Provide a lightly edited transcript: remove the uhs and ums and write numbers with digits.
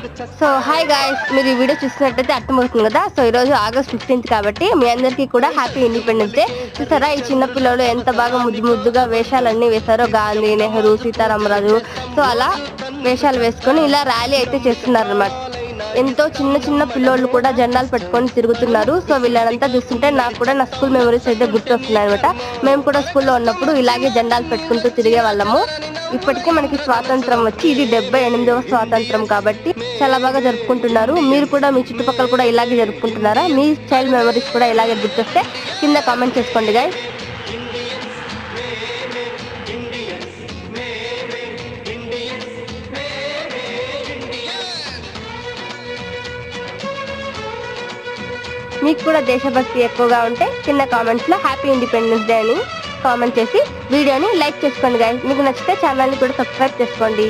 So hi guys, మీరు ఈ video చూస్తున్నట్టయితే అర్థమవుతుంది కదా. సో ఈరోజు ఆగస్ట్ 15th కాబట్టి మీ అందరికీ కూడా హ్యాపీ ఇండిపెండెన్స్ డే. చూసారా ఈ చిన్న పిల్లలు ఎంత బాగా ముద్దుగా వేషాలన్నీ వేశారో, గాంధీ, నెహ్రూ, సీతారామరాజు. సో అలా వేషాలు వేసుకొని ఇలా ర్యాలీ అయితే చేస్తున్నారు అనమాట. ఎంతో చిన్న పిల్లోళ్ళు కూడా జెండాలు పెట్టుకొని తిరుగుతున్నారు. సో వీళ్ళనంతా చూస్తుంటే నాకు కూడా నా స్కూల్ మెమరీస్ అయితే గుర్తొస్తున్నాయి అనమాట. మేము కూడా స్కూల్లో ఉన్నప్పుడు ఇలాగే జెండాలు పెట్టుకుంటూ తిరిగే వాళ్ళము. ఇప్పటికే మనకి స్వాతంత్రం వచ్చి ఇది 78వ స్వాతంత్రం కాబట్టి చాలా బాగా జరుపుకుంటున్నారు. మీరు కూడా మీ చుట్టుపక్కల కూడా ఇలాగే జరుపుకుంటున్నారా? మీ చైల్డ్ మెమరీస్ కూడా ఇలాగే గుర్తొస్తే కింద కామెంట్ చేసుకోండి గైస్. మీకు కూడా దేశభక్తి ఎక్కువగా ఉంటే కింద కామెంట్స్ లో హ్యాపీ ఇండిపెండెన్స్ డే అని కామెంట్ చేసి వీడియోని లైక్ చేసుకోండి గైస్. మీకు నచ్చితే ఛానల్ని కూడా సబ్స్క్రైబ్ చేసుకోండి.